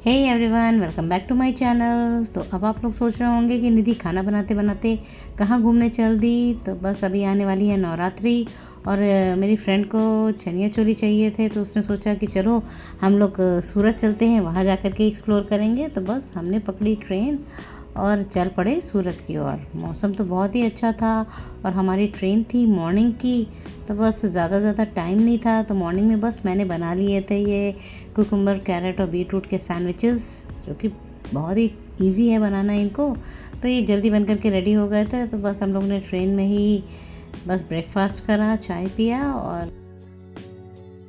Hey everyone, welcome back to my channel. तो अब आप लोग सोच रहे होंगे कि निधि खाना बनाते बनाते कहाँ घूमने चल दी। तो बस अभी आने वाली है नवरात्रि और मेरी फ्रेंड को चनिया चोली चाहिए थे, तो उसने सोचा कि चलो हम लोग सूरत चलते हैं, वहाँ जा कर के एक्सप्लोर करेंगे। तो बस हमने पकड़ी ट्रेन और चल पड़े सूरत की ओर। मौसम तो बहुत ही अच्छा था और हमारी ट्रेन थी मॉर्निंग की, तो बस ज़्यादा टाइम नहीं था। तो मॉर्निंग में बस मैंने बना लिए थे ये कुकुम्बर, कैरेट और बीटरूट के सैंडविचेस, जो कि बहुत ही इजी है बनाना इनको। तो ये जल्दी बन कर के रेडी हो गए थे। तो बस हम लोग ने ट्रेन में ही बस ब्रेकफास्ट करा, चाय पिया और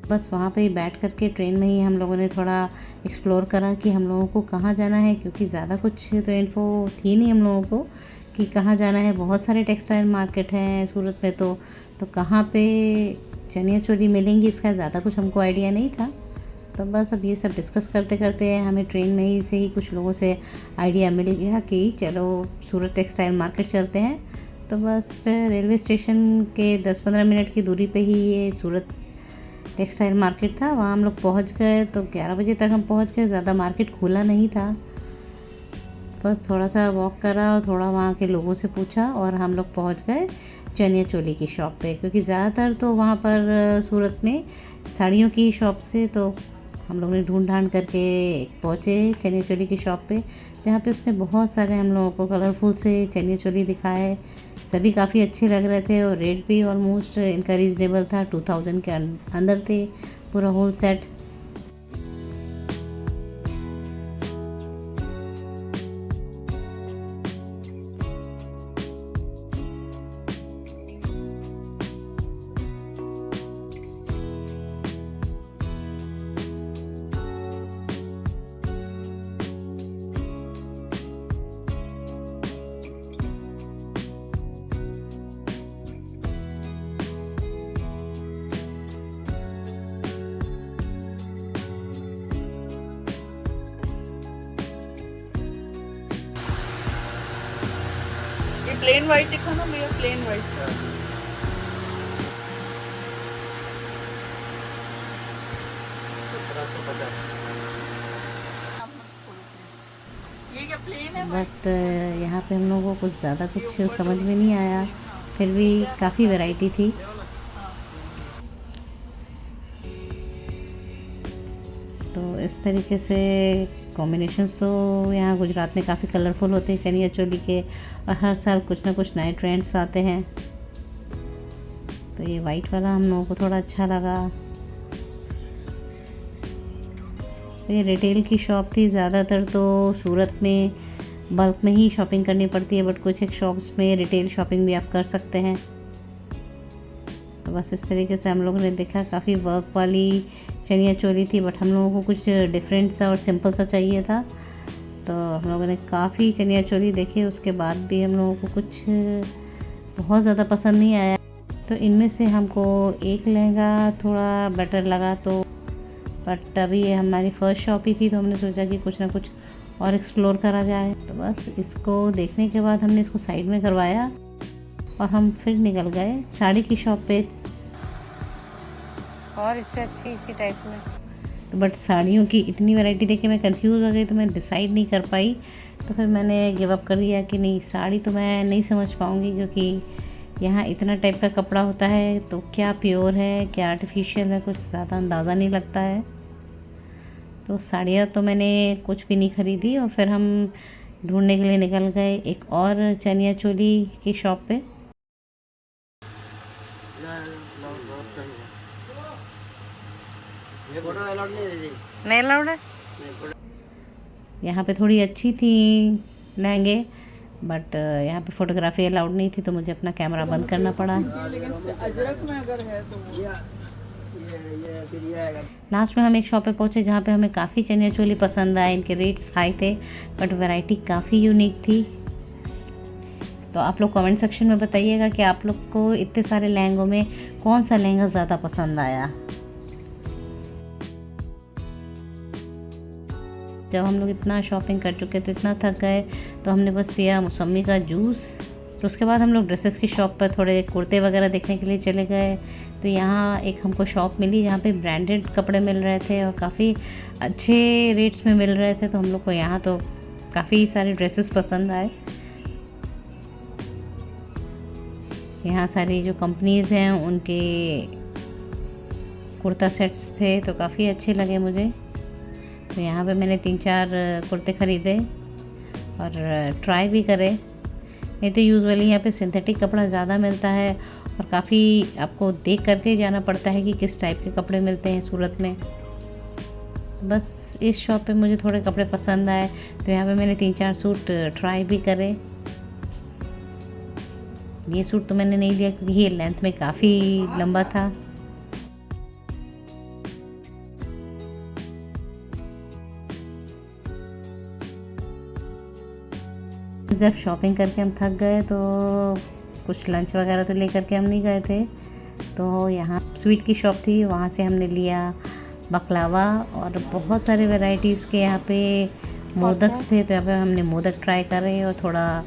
बस वहाँ पे ही बैठ कर के ट्रेन में ही हम लोगों ने थोड़ा एक्सप्लोर करा कि हम लोगों को कहाँ जाना है, क्योंकि ज़्यादा कुछ तो इन्फो थी नहीं हम लोगों को कि कहाँ जाना है। बहुत सारे टेक्सटाइल मार्केट हैं सूरत में, तो कहाँ पे चनिया चोली मिलेंगी इसका ज़्यादा कुछ हमको आइडिया नहीं था। तो बस अब ये सब डिस्कस करते करते हमें ट्रेन में ही से ही कुछ लोगों से आइडिया मिल गया कि चलो सूरत टेक्सटाइल मार्केट चलते हैं। तो बस रेलवे स्टेशन के 10-15 मिनट की दूरी पे ही ये सूरत टेक्सटाइल मार्केट था। वहाँ हम लोग पहुँच गए। तो 11 बजे तक हम पहुँच गए, ज़्यादा मार्केट खुला नहीं था। बस थोड़ा सा वॉक करा और थोड़ा वहाँ के लोगों से पूछा और हम लोग पहुँच गए चनिया चोली की शॉप पे, क्योंकि ज़्यादातर तो वहाँ पर सूरत में साड़ियों की शॉप से तो हम लोग ने ढूंढ ढांड करके पहुँचे चनिया चोली की शॉप पे, जहाँ पे उसने बहुत सारे हम लोगों को कलरफुल से चनिया चोली दिखाए। सभी काफ़ी अच्छे लग रहे थे और रेट भी ऑलमोस्ट इनका रीज़नेबल था। 2000 के अंदर थे पूरा होल सेट। ये प्लेन वाइट दिखा ना भैया, प्लेन वाइट। ये क्या प्लेन है? बट यहाँ पे हम लोगों को कुछ ज़्यादा कुछ समझ में नहीं आया, फिर भी काफ़ी वैरायटी थी। तो इस तरीके से कॉम्बिनेशंस तो यहाँ गुजरात में काफ़ी कलरफुल होते हैं चनिया चोली के, और हर साल कुछ ना कुछ नए ट्रेंड्स आते हैं। तो ये वाइट वाला हम लोगों को थोड़ा अच्छा लगा। तो ये रिटेल की शॉप थी। ज़्यादातर तो सूरत में बल्क में ही शॉपिंग करनी पड़ती है, बट कुछ एक शॉप्स में रिटेल शॉपिंग भी आप कर सकते हैं। तो बस इस तरीके से हम लोगों ने देखा, काफ़ी वर्क वाली चनिया चोली थी, बट हम लोगों को कुछ डिफरेंट सा और सिंपल सा चाहिए था। तो हम लोगों ने काफ़ी चनिया चोली देखी, उसके बाद भी हम लोगों को कुछ बहुत ज़्यादा पसंद नहीं आया। तो इनमें से हमको एक लहंगा थोड़ा बेटर लगा। तो बट अभी ये हमारी फ़र्स्ट शॉप ही थी, तो हमने सोचा कि कुछ ना कुछ और एक्सप्लोर करा जाए। तो बस इसको देखने के बाद हमने इसको साइड में करवाया और हम फिर निकल गए साड़ी की शॉप पे। और इससे अच्छी इसी टाइप में तो बट साड़ियों की इतनी वैरायटी देख के मैं कंफ्यूज हो गई, तो मैं डिसाइड नहीं कर पाई। तो फिर मैंने गिव अप कर दिया कि नहीं, साड़ी तो मैं नहीं समझ पाऊँगी, क्योंकि यहाँ इतना टाइप का कपड़ा होता है, तो क्या प्योर है क्या आर्टिफिशियल है कुछ ज़्यादा अंदाज़ा नहीं लगता है। तो साड़ियाँ तो मैंने कुछ भी नहीं ख़रीदी और फिर हम ढूंढने के लिए निकल गए एक और चनिया चोली की शॉप पे। नहीं अलाउड है यहाँ पे। थोड़ी अच्छी थी लहंगे, बट यहाँ पे फ़ोटोग्राफी अलाउड नहीं थी, तो मुझे अपना कैमरा बंद करना पड़ा। अजरक में अगर है तो लास्ट में हम एक शॉप पे पहुँचे जहाँ पे हमें काफ़ी चनिया चोली पसंद आए। इनके रेट्स हाई थे, बट वैरायटी काफ़ी यूनिक थी। तो आप लोग कमेंट सेक्शन में बताइएगा कि आप लोग को इतने सारे लहंगों में कौन सा लहंगा ज़्यादा पसंद आया। जब हम लोग इतना शॉपिंग कर चुके तो इतना थक गए, तो हमने बस पिया मौसमी का जूस। तो उसके बाद हम लोग ड्रेसेस की शॉप पर थोड़े कुर्ते वगैरह देखने के लिए चले गए। तो यहाँ एक हमको शॉप मिली जहाँ पे ब्रांडेड कपड़े मिल रहे थे और काफ़ी अच्छे रेट्स में मिल रहे थे। तो हम लोग को यहाँ तो काफ़ी सारे ड्रेसेस पसंद आए। यहाँ सारी जो कंपनीज़ हैं उनके कुर्ता सेट्स थे तो काफ़ी अच्छे लगे मुझे। तो यहाँ पे मैंने 3-4 कुर्ते ख़रीदे और ट्राई भी करे। नहीं तो यूजुअली यहाँ पे सिंथेटिक कपड़ा ज़्यादा मिलता है और काफ़ी आपको देख करके जाना पड़ता है कि किस टाइप के कपड़े मिलते हैं सूरत में। बस इस शॉप पे मुझे थोड़े कपड़े पसंद आए तो यहाँ पे मैंने 3-4 सूट ट्राई भी करे। ये सूट तो मैंने नहीं लिया क्योंकि ये लेंथ में काफ़ी लंबा था। जब शॉपिंग करके हम थक गए तो कुछ लंच वगैरह तो लेकर के हम नहीं गए थे। तो यहाँ स्वीट की शॉप थी, वहाँ से हमने लिया बकलावा और बहुत सारे वैरायटीज़ के यहाँ पे मोदक थे। तो यहाँ पे हमने मोदक ट्राई करे और थोड़ा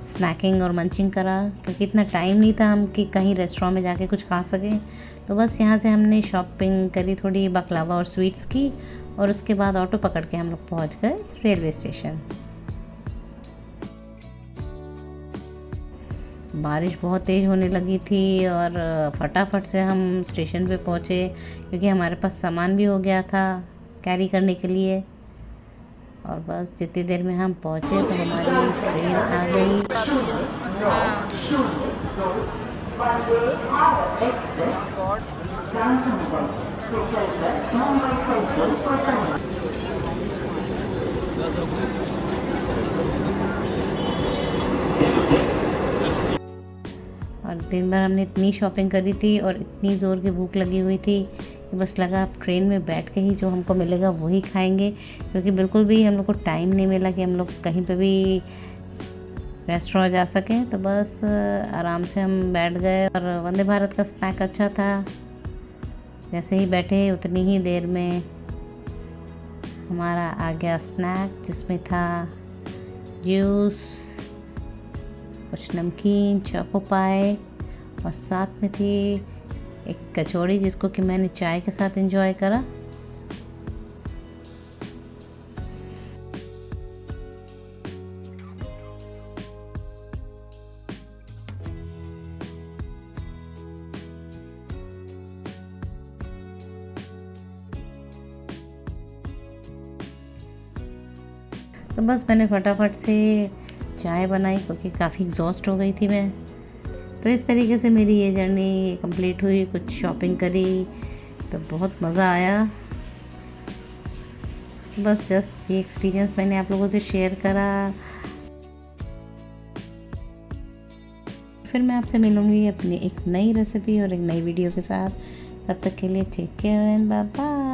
स्नैकिंग और मंचिंग करा क्योंकि इतना टाइम नहीं था हम कि कहीं रेस्टोरेंट में जाके कुछ खा सकें। तो बस यहाँ से हमने शॉपिंग करी थोड़ी बकलावा और स्वीट्स की और उसके बाद ऑटो पकड़ के हम लोग पहुँच गए रेलवे स्टेशन। बारिश बहुत तेज़ होने लगी थी और फटाफट से हम स्टेशन पे पहुँचे क्योंकि हमारे पास सामान भी हो गया था कैरी करने के लिए। और बस जितनी देर में हम पहुँचे तो हमारी ट्रेन आ गई। और दिन भर हमने इतनी शॉपिंग करी थी और इतनी ज़ोर की भूख लगी हुई थी कि बस लगा अब ट्रेन में बैठ के ही जो हमको मिलेगा वही खाएंगे क्योंकि बिल्कुल भी हम लोग को टाइम नहीं मिला कि हम लोग कहीं पे भी रेस्टोरेंट जा सकें। तो बस आराम से हम बैठ गए और वंदे भारत का स्नैक अच्छा था। जैसे ही बैठे उतनी ही देर में हमारा आ गया स्नैक जिसमें था जूस, कुछ नमकीन, चोको पाई और साथ में थी एक कचौड़ी जिसको कि मैंने चाय के साथ एंजॉय करा। तो बस मैंने फटाफट से चाय बनाई क्योंकि काफ़ी एग्जॉस्ट हो गई थी मैं। तो इस तरीके से मेरी ये जर्नी कंप्लीट हुई। कुछ शॉपिंग करी तो बहुत मज़ा आया। बस जस्ट ये एक्सपीरियंस मैंने आप लोगों से शेयर करा। फिर मैं आपसे मिलूँगी अपनी एक नई रेसिपी और एक नई वीडियो के साथ। तब तक के लिए take care and bye bye.